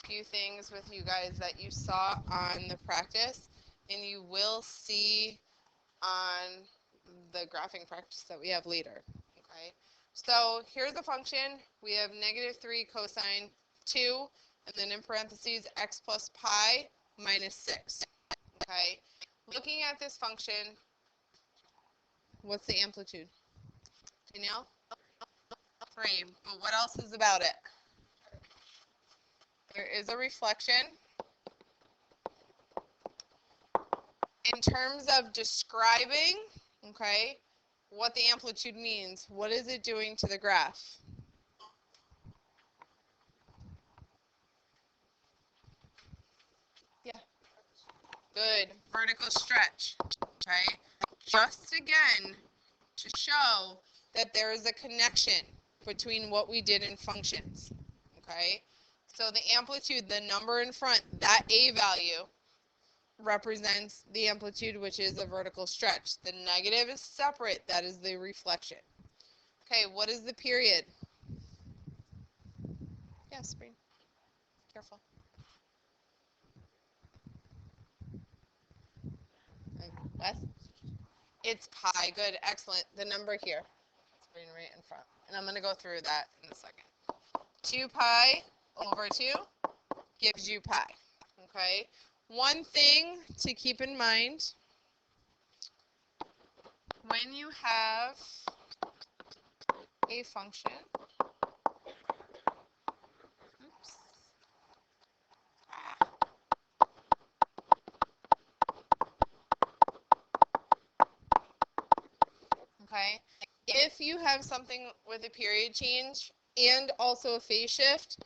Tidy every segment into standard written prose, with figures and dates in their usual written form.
few things with you guys that you saw on the practice, and you will see on the graphing practice that we have later. Okay, so here's the function. We have -3 cosine 2, and then in parentheses x plus pi minus 6. Okay, looking at this function, what's the amplitude? Danielle? 3. But what else is about it? There is a reflection. In terms of describing, okay, what the amplitude means, what is it doing to the graph? Yeah. Good. Vertical stretch. Okay. Just again to show that there is a connection between what we did in functions. Okay. So the amplitude, the number in front, that A value represents the amplitude, which is a vertical stretch. The negative is separate. That is the reflection. Okay, what is the period? Yeah, Spring. Careful. Wes? It's pi. Good. Excellent. The number here. Spring right in front. And I'm going to go through that in a second. 2 pi over 2 gives you pi. Okay. One thing to keep in mind, when you have a function, oops, okay, if you have something with a period change and also a phase shift,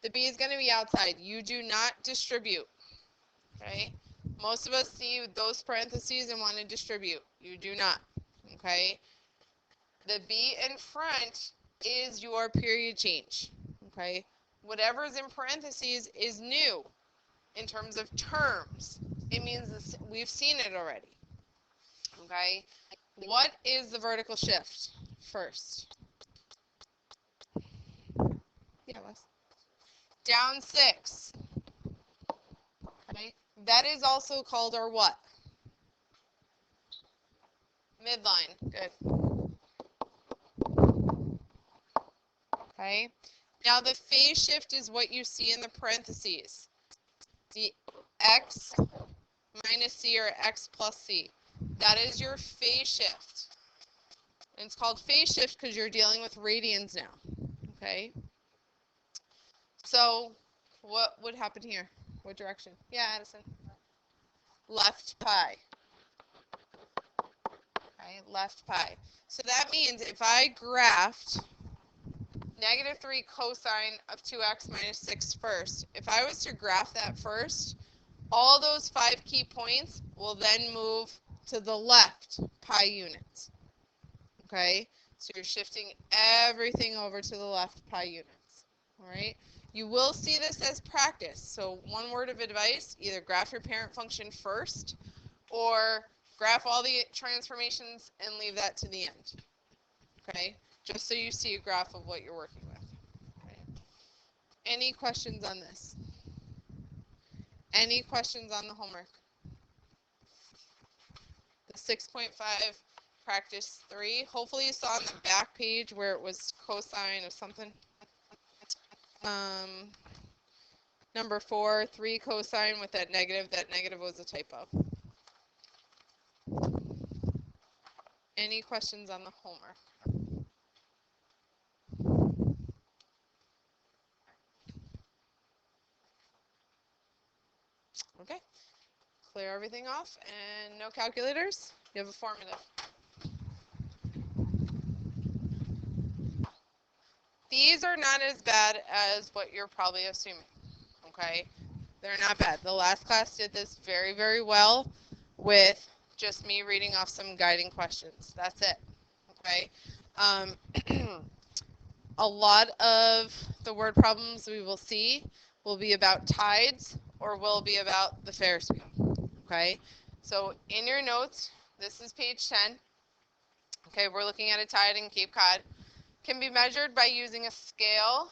the B is going to be outside. You do not distribute. Okay? Most of us see those parentheses and want to distribute. You do not. Okay? The B in front is your period change. Okay? Whatever is in parentheses is new in terms of terms. It means this, we've seen it already. Okay? What is the vertical shift first? Yeah, Wes. Down 6. Okay? That is also called our what? Midline. Good. Okay. Now the phase shift is what you see in the parentheses. The x minus c or x plus c. That is your phase shift. And it's called phase shift because you're dealing with radians now. Okay. So what would happen here? What direction? Yeah, Addison. Left pi. Okay, left pi. So that means if I graphed -3 cosine of 2x minus 6 first, if I was to graph that first, all those 5 key points will then move to the left pi units. Okay? So you're shifting everything over to the left pi units. All right? You will see this as practice. So one word of advice, either graph your parent function first or graph all the transformations and leave that to the end. Okay? Just so you see a graph of what you're working with. Okay? Any questions on this? Any questions on the homework? The 6.5 practice 3. Hopefully you saw on the back page where it was cosine of something. Number 4, 3 cosine with that negative. That negative was a typo. Any questions on the homework? Okay. Clear everything off and no calculators. You have a formative. These are not as bad as what you're probably assuming. Okay. They're not bad. The last class did this very, very well with just me reading off some guiding questions. That's it. Okay. A lot of the word problems we will see will be about tides or will be about the Ferris wheel. Okay. So in your notes, this is page 10. Okay, we're looking at a tide in Cape Cod. Can be measured by using a scale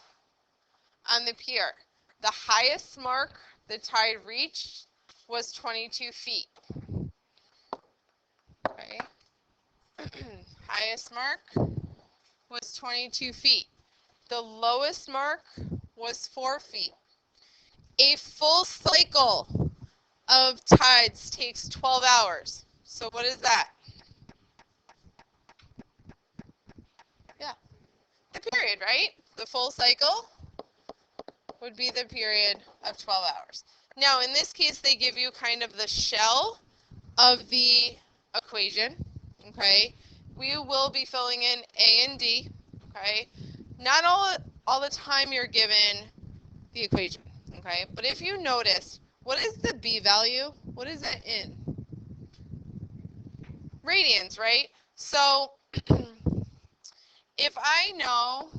on the pier. The highest mark the tide reached was 22 feet. Okay. Highest mark was 22 feet. The lowest mark was 4 feet. A full cycle of tides takes 12 hours. So what is that? Yeah, the period, right? The full cycle would be the period of 12 hours. Now, in this case, they give you kind of the shell of the equation, okay? We will be filling in A and D, okay? Not all the time you're given the equation, okay? But if you notice, what is the B value? What is that in? Radians, right? So if I know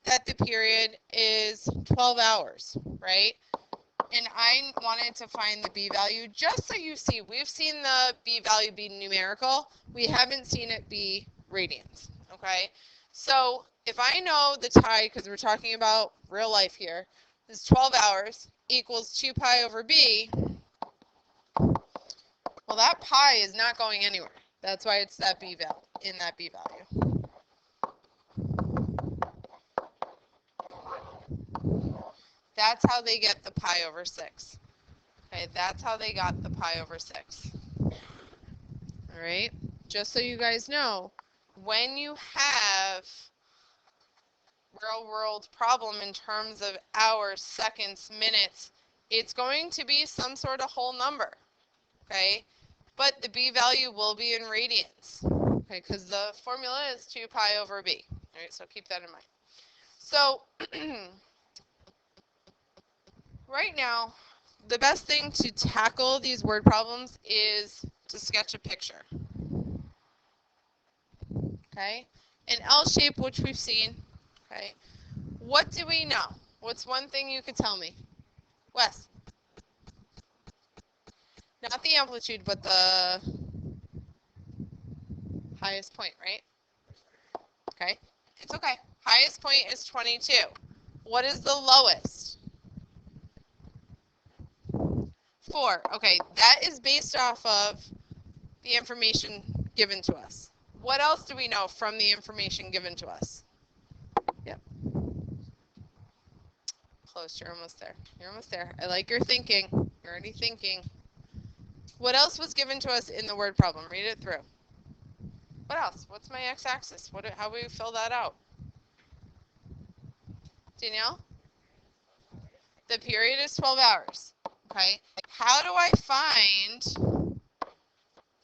that the period is 12 hours, right? And I wanted to find the B value, just so you see, we've seen the B value be numerical. We haven't seen it be radians, okay? So if I know the tide, because we're talking about real life here, is 12 hours equals 2 pi over B, well, that pi is not going anywhere. That's why it's that B value, in that B value. That's how they get the pi over 6. Okay, that's how they got the pi over 6. All right, just so you guys know, when you have real world problem in terms of hours, seconds, minutes, it's going to be some sort of whole number, okay? But the B value will be in radians, okay? Because the formula is 2 pi over B, all right? So keep that in mind. So right now, the best thing to tackle these word problems is to sketch a picture. Okay? An L shape, which we've seen. Okay? What do we know? What's one thing you could tell me? Wes? Not the amplitude, but the highest point, right? Okay? It's okay. Highest point is 22. What is the lowest? 4. Okay, that is based off of the information given to us. What else do we know from the information given to us? Yep. Close, you're almost there. You're almost there. I like your thinking. You're already thinking. What else was given to us in the word problem? Read it through. What else? What's my x-axis? How do we fill that out? Danielle? The period is 12 hours. Okay. How do I find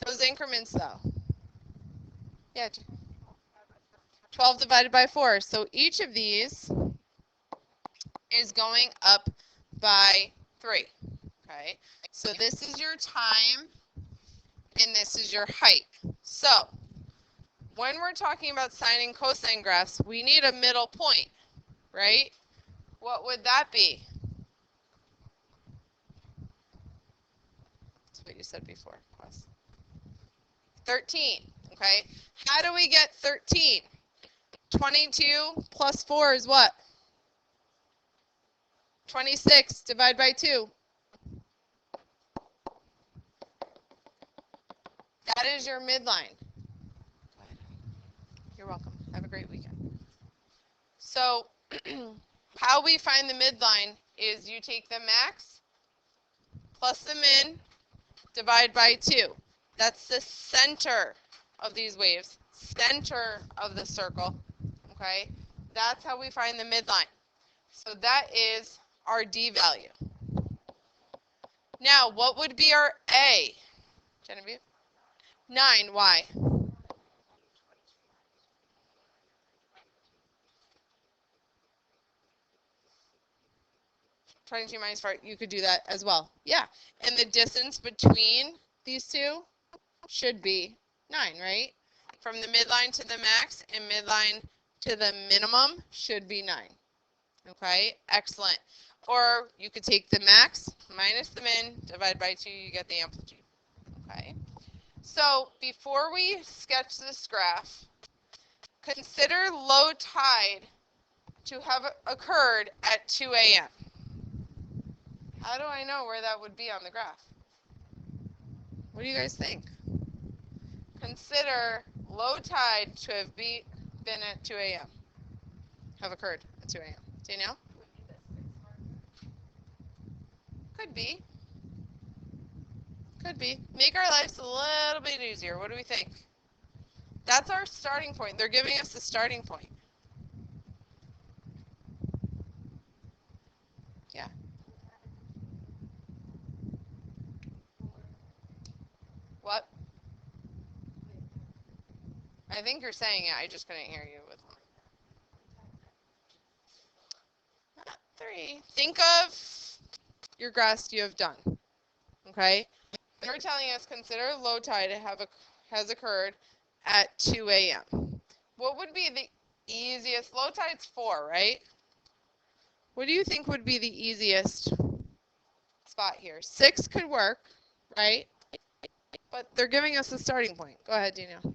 those increments though? Yeah. 12 divided by 4. So each of these is going up by 3. Okay. So this is your time and this is your height. So when we're talking about sine and cosine graphs, we need a middle point, right? What would that be? That's what you said before, Wes. 13, okay? How do we get 13? 22 plus 4 is what? 26 divided by 2. That is your midline. You're welcome. Have a great weekend. So how we find the midline is you take the max plus the min, divide by 2. That's the center of these waves, center of the circle, okay? That's how we find the midline. So that is our D value. Now, what would be our A? Genevieve? 9, why? 22 minus 4, you could do that as well. Yeah, and the distance between these two should be 9, right? From the midline to the max and midline to the minimum should be 9. Okay, excellent. Or you could take the max minus the min, divide by 2, you get the amplitude. Okay, so before we sketch this graph, consider low tide to have occurred at 2 a.m. How do I know where that would be on the graph? What do you guys think? Consider low tide to have been at 2 a.m. Have occurred at 2 a.m. Danielle? Could be. Could be. Make our lives a little bit easier. What do we think? That's our starting point. They're giving us the starting point. Yeah. What? I think you're saying it. I just couldn't hear you with 3. Think of your graphs you have done. Okay? They're telling us consider low tide has occurred at 2 a.m. What would be the easiest? Low tide's 4, right? What do you think would be the easiest spot here? 6 could work, right? But they're giving us a starting point. Go ahead, Danielle.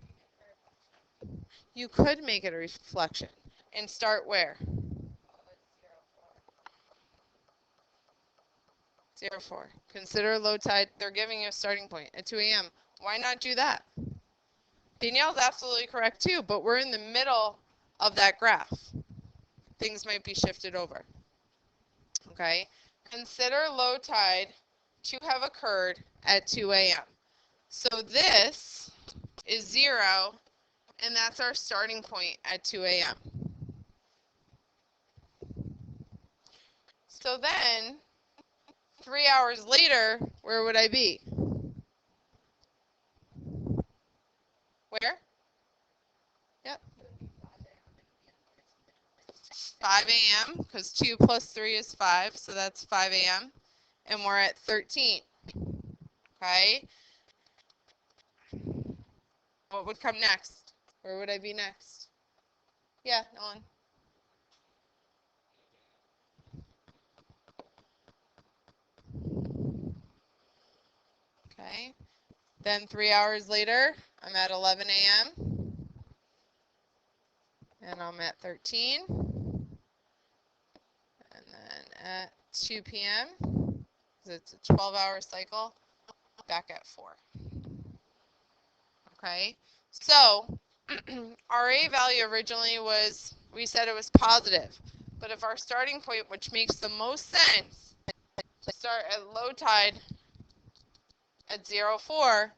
You could make it a reflection and start where? 0.4. Consider low tide. They're giving you a starting point at 2 a.m. Why not do that? Danielle's absolutely correct too, but we're in the middle of that graph. Things might be shifted over. Okay? Consider low tide to have occurred at 2 a.m. So this is 0, and that's our starting point at 2 a.m. So then, 3 hours later, where would I be? Where? Yep. 5 a.m. because 2 plus 3 is 5, so that's 5 a.m. And we're at 13. Okay? What would come next? Where would I be next? Yeah, Nolan. Okay. Then 3 hours later, I'm at 11 a.m. And I'm at 13. And then at 2 p.m., it's a 12-hour cycle, back at 4. Okay, so our A value originally was, we said it was positive. But if our starting point, which makes the most sense, to start at low tide at 0.4,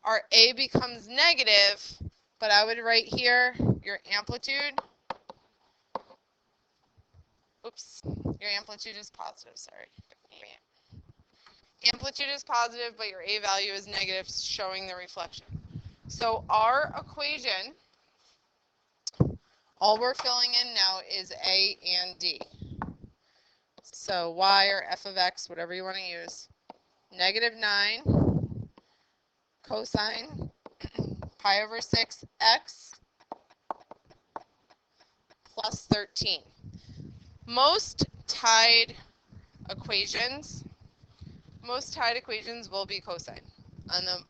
our A becomes negative, but I would write here your amplitude. Oops, your amplitude is positive, sorry. Amplitude is positive, but your A value is negative, showing the reflection. So our equation, all we're filling in now is A and D. So y or f of x, whatever you want to use, -9 cosine pi over 6x plus 13. Most tide equations will be cosine on the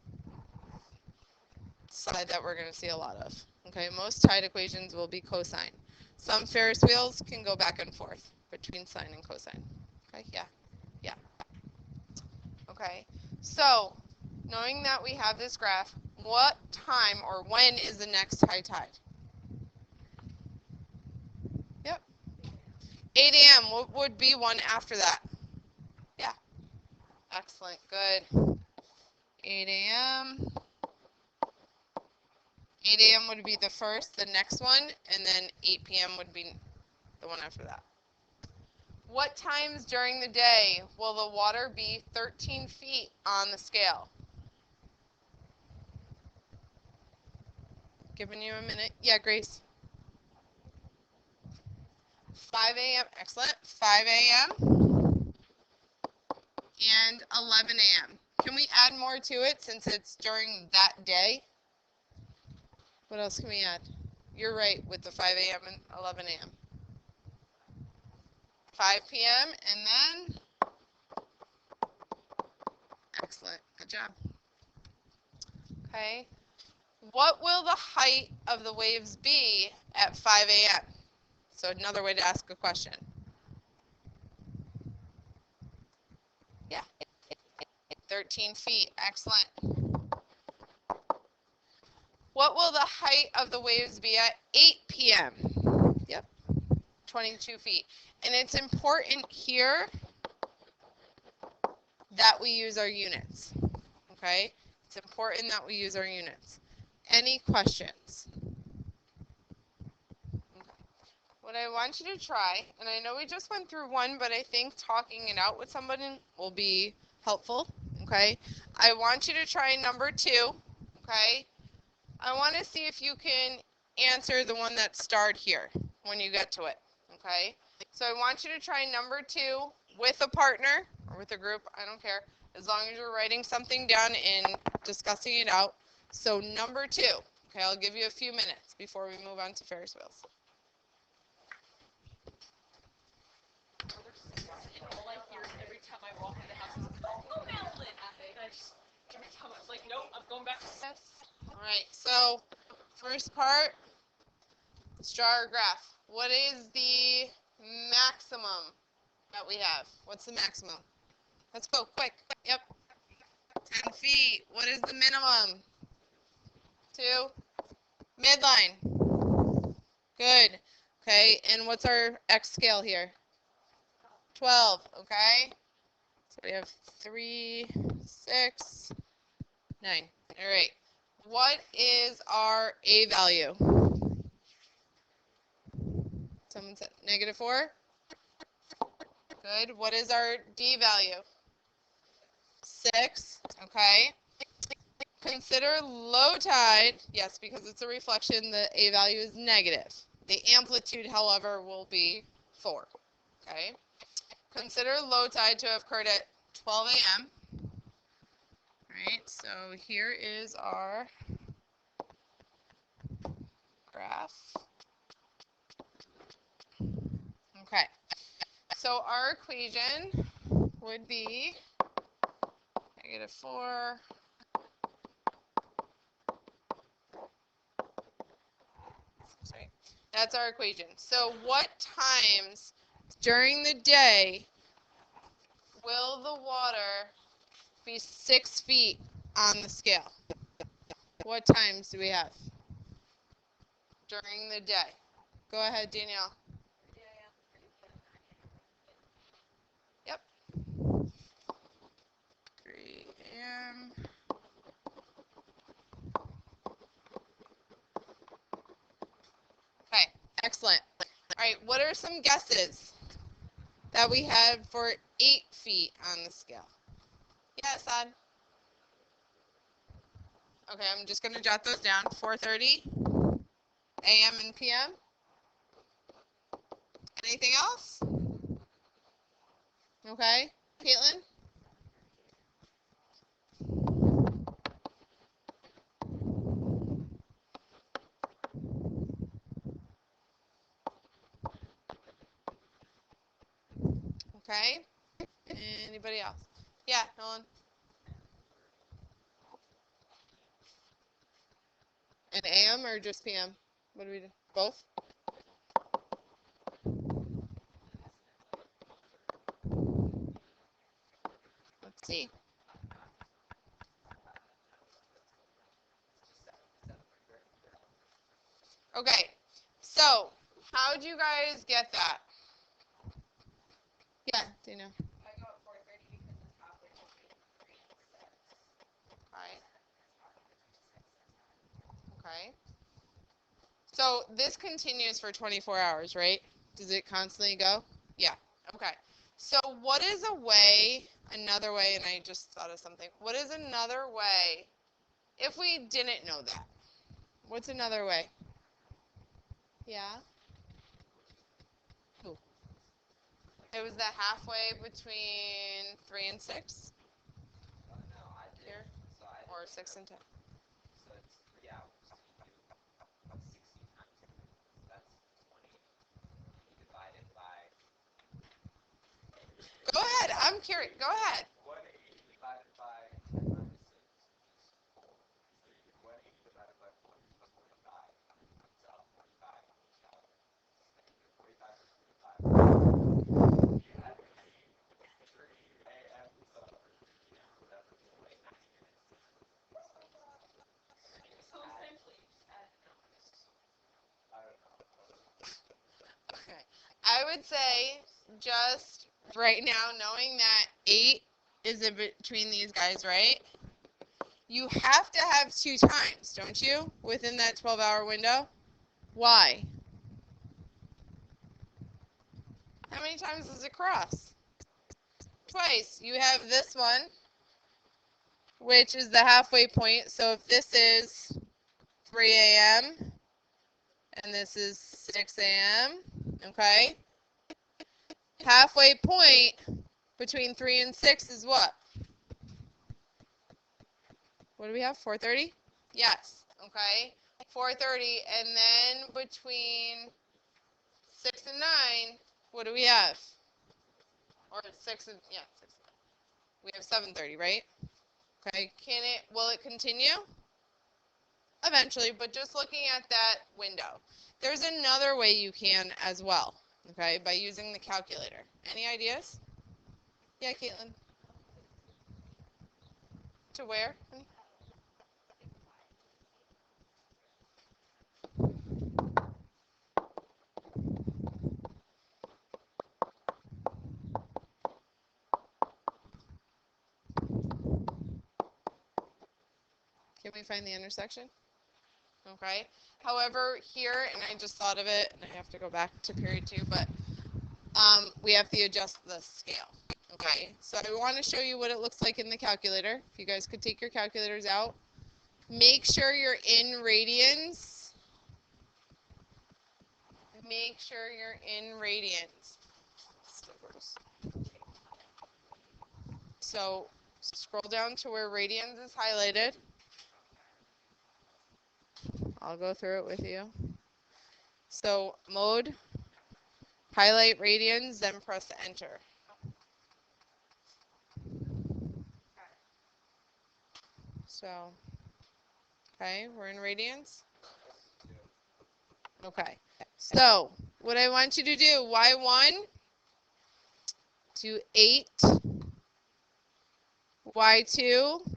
side that we're going to see a lot of. Okay, most tide equations will be cosine. Some Ferris wheels can go back and forth between sine and cosine. Okay, yeah. Okay, so knowing that we have this graph, what time or when is the next high tide? Yep. 8 a.m. What would be one after that? Yeah. Excellent. Good. 8 a.m. 8 a.m. would be the first, the next one, and then 8 p.m. would be the one after that. What times during the day will the water be 13 feet on the scale? Giving you a minute. Yeah, Grace. 5 a.m. Excellent. 5 a.m. and 11 a.m. Can we add more to it since it's during that day? What else can we add? You're right with the 5 a.m. and 11 a.m. 5 p.m. and then? Excellent. Good job. Okay. What will the height of the waves be at 5 a.m.? So another way to ask a question. Yeah. 13 feet. Excellent. What will the height of the waves be at 8 p.m.? Yep. 22 feet. And it's important here that we use our units. Okay? It's important that we use our units. Any questions? Okay. What I want you to try, and I know we just went through one, but I think talking it out with somebody will be helpful. Okay? I want you to try number 2. Okay? I want to see if you can answer the one that starred here when you get to it. Okay? So I want you to try number 2 with a partner or with a group. I don't care. As long as you're writing something down and discussing it out. So number 2. Okay, I'll give you a few minutes before we move on to Ferris wheels. All I hear every time I walk in the house is, "Go Madeline!" And I just, every time I was like, "Nope, I'm going back to Yes. All right. So first part, star graph. What is the maximum that we have? What's the maximum? Let's go quick. Yep. 10 feet. What is the minimum? 2. Midline. Good. Okay. And what's our X scale here? 12. Okay. So we have 3, 6, 9. All right. What is our A value? Someone said -4. Good. What is our D value? 6. Okay. Consider low tide. Yes, because it's a reflection, the A value is negative. The amplitude, however, will be 4. Okay. Consider low tide to have occurred at 12 a.m. All right. So here is our graph. Okay. So our equation would be -4 sorry. That's our equation. So what times during the day will the water be 6 feet on the scale? What times do we have during the day? Go ahead, Danielle. Yep. 3 a.m. Okay, excellent. All right, what are some guesses that we have for 8 feet on the scale? Yes, Ad. Okay, I'm just going to jot those down. 4:30 a.m. and p.m. Anything else? Okay, Caitlin? Okay. Anybody else? Yeah, Nolan. An AM or just PM? What do we do? Both? Let's see. Okay. So, how'd you guys get that? Yeah, Dana. I go at 4:30 because it's halfway between 3 and 6. Okay. Okay. So this continues for 24 hours, right? Does it constantly go? Yeah. Okay. So what is a way, another way, and I just thought of something. What is another way if we didn't know that? What's another way? Yeah. Ooh. It was the halfway between 3 and 6? No, I did. Here? So I Or did 6 and 10? So it's 3 hours. You do 60 times 3. That's 20. You divide it by Go ahead. I'm curious. Go ahead. 180 divided by 10 minus 6 is 4. So you do 180 divided by 4 is 45. So 45 negative 45 is 45. You had 3 a.m. would say just right now, knowing that 8 is in between these guys, right? You have to have 2 times, don't you, within that 12-hour window? Why? How many times does it cross? Twice. You have this one, which is the halfway point. So if this is 3 a.m. and this is 6 a.m., okay? Halfway point between 3 and 6 is what? What do we have? 4:30? Yes. Okay. 4:30, and then between 6 and 9, what do we have? Or 6 and 6. We have 7:30, right? Okay. Will it continue? Eventually, but just looking at that window. There's another way you can as well, okay, by using the calculator. Any ideas? Yeah, Caitlin. To where? Can we find the intersection? Okay. However, here, and I just thought of it, and I have to go back to period 2, but we have to adjust the scale. Okay. So I want to show you what it looks like in the calculator. If you guys could take your calculators out. Make sure you're in radians. Make sure you're in radians. So scroll down to where radians is highlighted. I'll go through it with you. So mode, highlight radians, then press enter. So, okay, we're in radians. Okay, so what I want you to do, y1 to 8, y2.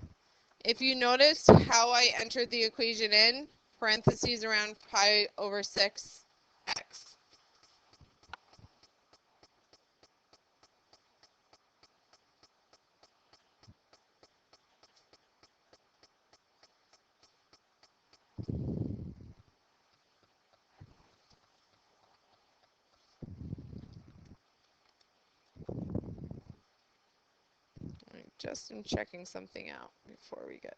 If you notice how I entered the equation in, parentheses around pi over 6x. I just am checking something out before we get.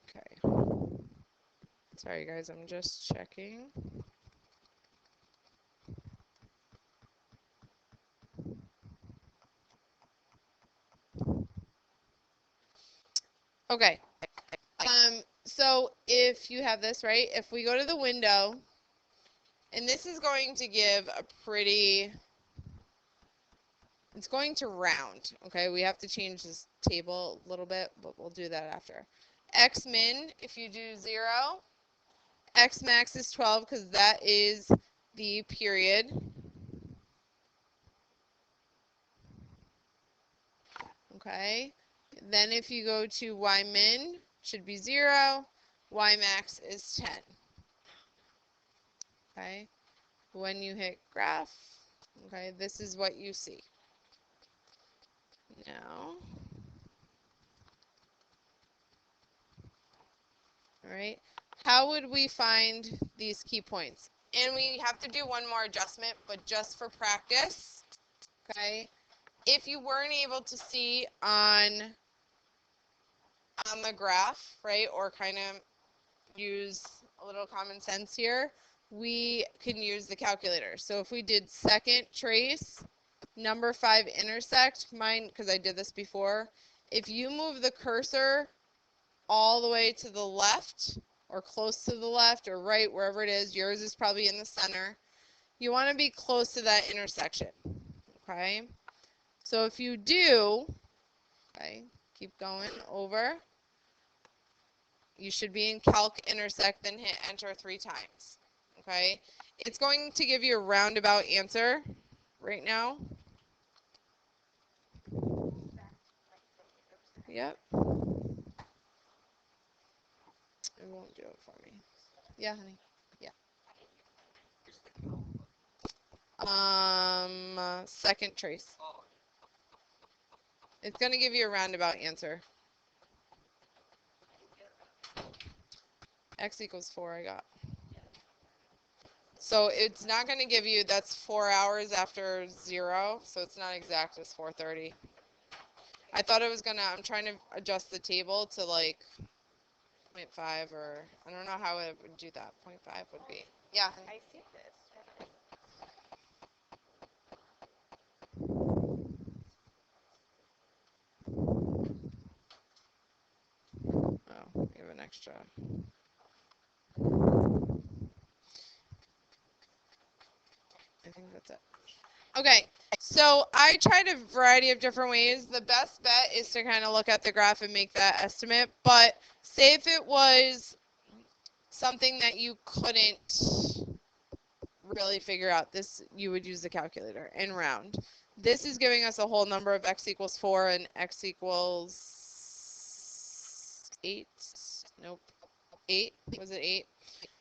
Okay. Sorry guys, I'm just checking. Okay. So if you have this, right, if we go to the window, and this is going to give a pretty, it's going to round, okay? We have to change this table a little bit, but we'll do that after. X min, if you do 0, X max is 12 because that is the period. Okay. Then if you go to Y min, should be 0. Y max is 10. Okay. When you hit graph, okay, this is what you see. Now, all right, how would we find these key points? And we have to do one more adjustment, but just for practice, okay, if you weren't able to see on the graph, right, or kind of use a little common sense here, we can use the calculator. So if we did second trace, number 5 intersect, mine, because I did this before, if you move the cursor all the way to the left, or close to the left, or right, wherever it is, yours is probably in the center, you want to be close to that intersection, okay? So if you do, okay, Keep going over. You should be in calc intersect, then hit enter 3 times. Okay? It's going to give you a roundabout answer right now. Yep. It won't do it for me. Yeah, honey. Yeah. Second trace. It's going to give you a roundabout answer. X equals 4 I got. So it's not going to give you, that's 4 hours after 0, so it's not exact as 4:30. I thought it was going to, I'm trying to adjust the table to like 0.5 or, I don't know how it would do that. 0.5 would be. Yeah. I see this. Oh, we have an extra. I think that's it. Okay, so I tried a variety of different ways. The best bet is to kind of look at the graph and make that estimate. But say if it was something that you couldn't really figure out, this you would use the calculator and round. This is giving us a whole number of x equals 4 and x equals 8. Nope. 8. Was it 8?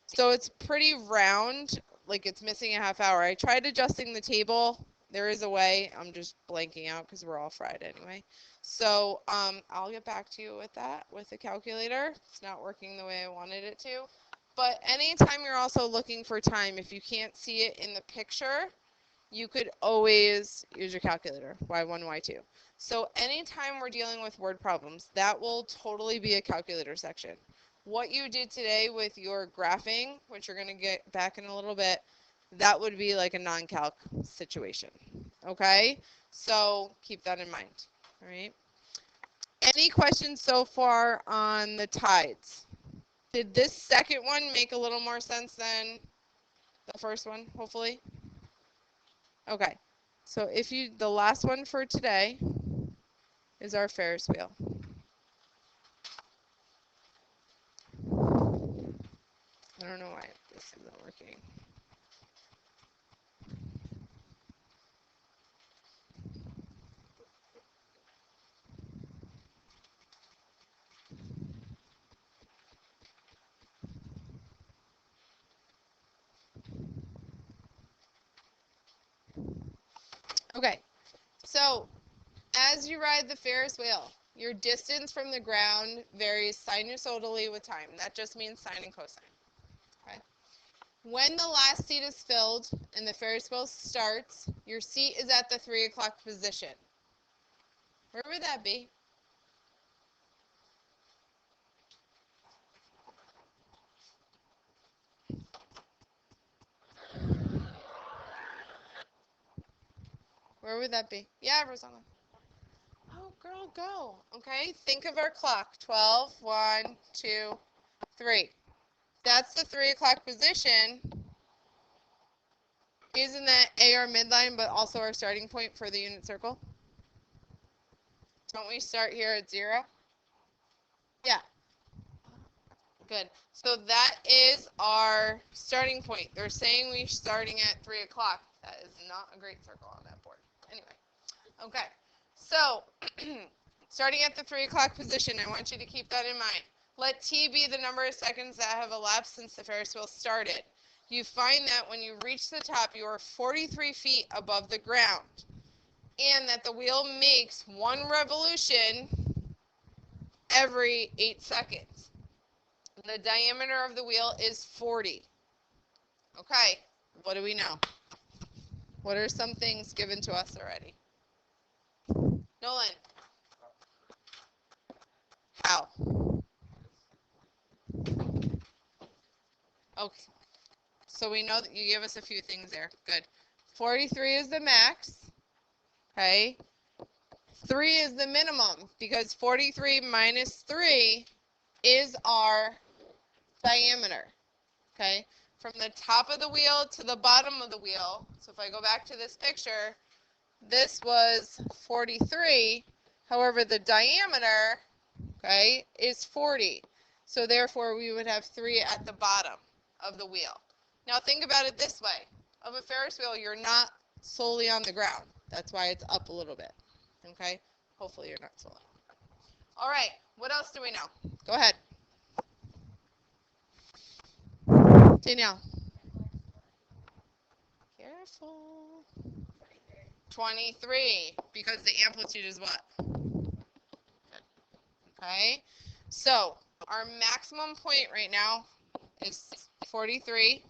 So it's pretty round, like it's missing a half hour. I tried adjusting the table. There is a way. I'm just blanking out because we're all fried anyway. So I'll get back to you with that with the calculator. It's not working the way I wanted it to. But anytime you're also looking for time, if you can't see it in the picture, you could always use your calculator, y1, y2. So anytime we're dealing with word problems, that will totally be a calculator section. What you did today with your graphing, which you're going to get back in a little bit, that would be like a non-calc situation. Okay? So keep that in mind. All right? Any questions so far on the tides? Did this second one make a little more sense than the first one, hopefully? Okay. So if you, the last one for today is our Ferris wheel. I don't know why this isn't working. Okay, so as you ride the Ferris wheel, your distance from the ground varies sinusoidally with time. That just means sine and cosine. Okay. When the last seat is filled and the Ferris wheel starts, your seat is at the 3 o'clock position. Where would that be? Where would that be? Yeah, Rosanna. Oh, girl, go. Okay, think of our clock. 12, 1, 2, 3. That's the 3 o'clock position. Isn't that A, our midline, but also our starting point for the unit circle? Don't we start here at 0? Yeah. Good. So that is our starting point. They're saying we're starting at 3 o'clock. That is not a great circle on that board. Anyway. Okay. So, starting at the 3 o'clock position, I want you to keep that in mind. Let t be the number of seconds that have elapsed since the Ferris wheel started. You find that when you reach the top, you are 43 feet above the ground, and that the wheel makes 1 revolution every 8 seconds. The diameter of the wheel is 40. Okay, what do we know? What are some things given to us already? Nolan. How? Okay. So we know that you give us a few things there. Good. 43 is the max. Okay. 3 is the minimum because 43 minus 3 is our diameter. Okay. From the top of the wheel to the bottom of the wheel. So if I go back to this picture, this was 43. However, the diameter, okay, is 40. So therefore, we would have 3 at the bottom of the wheel. Now think about it this way. Of a Ferris wheel, you're not solely on the ground. That's why it's up a little bit. Okay? Hopefully you're not solely. All right. What else do we know? Go ahead. Danielle. Careful. 23, because the amplitude is what? Okay? So, our maximum point right now is 43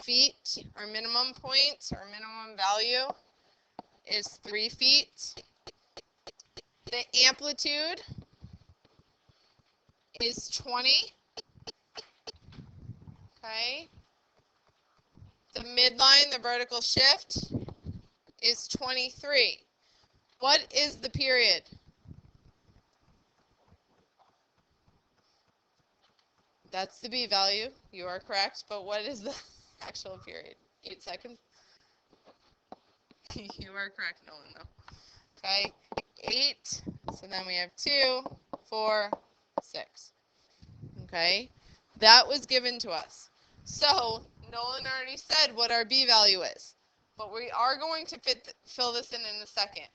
feet. Our minimum point, our minimum value is 3 feet. The amplitude is 20. Okay? The midline, the vertical shift, is 23. What is the period? That's the B value. You are correct. But what is the actual period? 8 seconds? You are correct, Nolan, though. Okay, 8. So then we have 2, 4, 6. Okay, that was given to us. So Nolan already said what our B value is. But we are going to fill this in a second.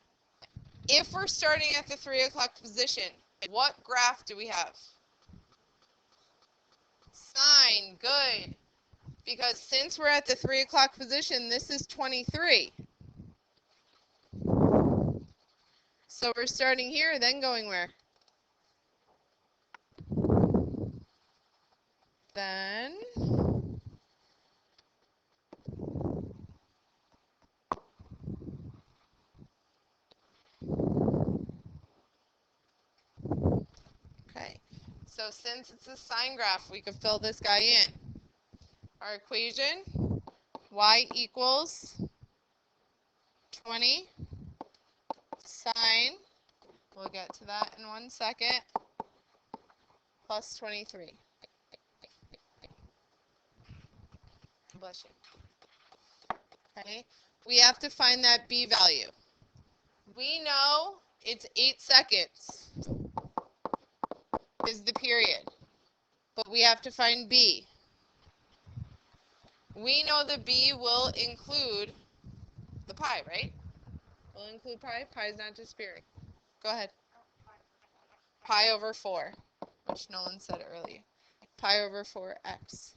If we're starting at the 3 o'clock position, what graph do we have? Sine, good. Because since we're at the 3 o'clock position, this is 23. So we're starting here, then going where? Then okay. So since it's a sine graph, we could fill this guy in. Our equation, y equals 20 sine, we'll get to that in 1 second, plus 23. Bless you. Okay, we have to find that B value. We know it's 8 seconds is the period, but we have to find B. We know the B will include the pi, right? Will include pi. Pi is not disappearing. Go ahead. Pi over 4, which Nolan said earlier. Pi over 4x,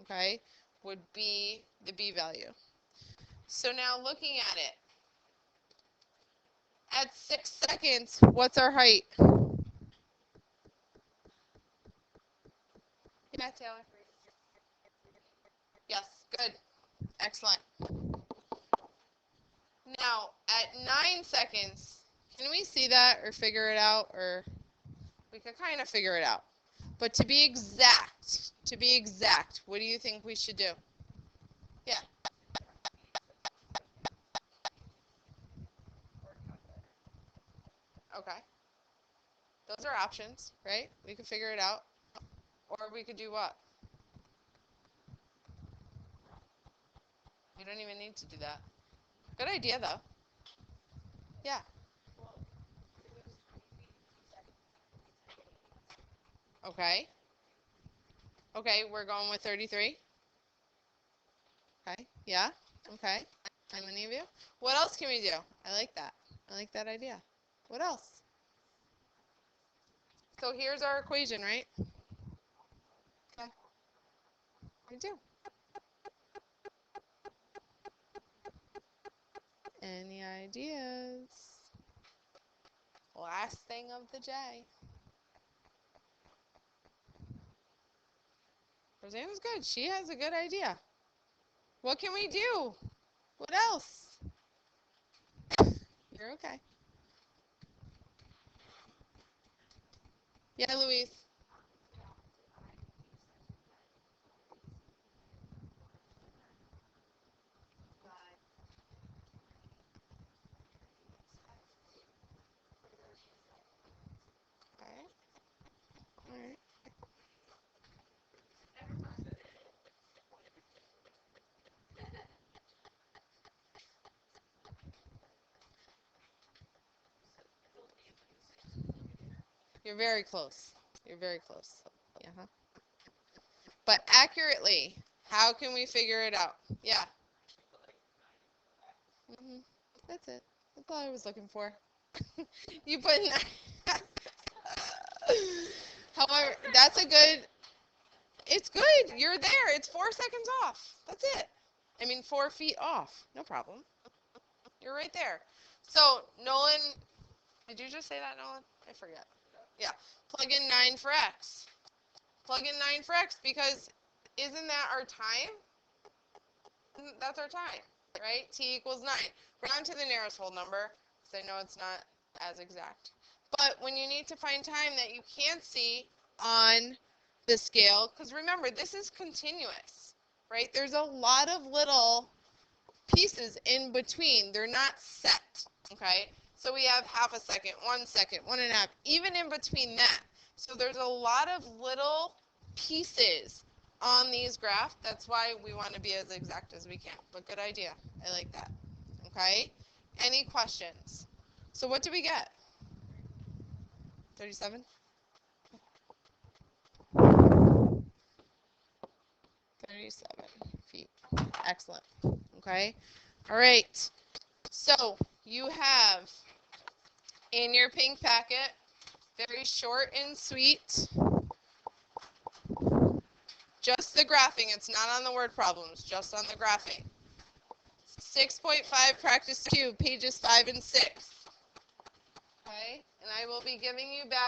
okay, would be the B value. So now looking at it, at 6 seconds, what's our height? Yeah, Taylor. Yes, good. Excellent. Now, at 9 seconds, can we see that or figure it out? Or we could kind of figure it out. But to be exact, what do you think we should do? Yeah. Okay. Those are options, right? We could figure it out. Or we could do what? We don't even need to do that. Good idea, though. Yeah. Okay. Okay, we're going with 33. Okay. Yeah. Okay. How many of you? What else can we do? I like that. I like that idea. What else? So here's our equation, right? Okay. I do. Any ideas? Last thing of the day. Rosanna's good. She has a good idea. What can we do? What else? You're okay. Yeah, Louise. All right. All right. You're very close. You're very close. Yeah. But accurately, how can we figure it out? Yeah. That's it. That's all I was looking for. You put 9. However, that's a good. It's good. You're there. It's 4 seconds off. That's it. I mean, 4 feet off. No problem. You're right there. So, Nolan, did you just say that, Nolan? I forget. Yeah. Plug in 9 for x. Plug in 9 for x because isn't that our time? That's our time, right? T equals 9. Round to the nearest whole number because I know it's not as exact. But when you need to find time that you can't see on the scale, because remember, this is continuous, right? There's a lot of little pieces in between. They're not set, okay? So we have half a second, 1 second, 1.5, even in between that. So there's a lot of little pieces on these graphs. That's why we want to be as exact as we can. But good idea. I like that. Okay? Any questions? So what do we get? 37? 37 feet. Excellent. Okay? All right. So you have in your pink packet, very short and sweet, just the graphing. It's not on the word problems, just on the graphing. 6.5 practice 2, pages 5 and 6. Okay? And I will be giving you back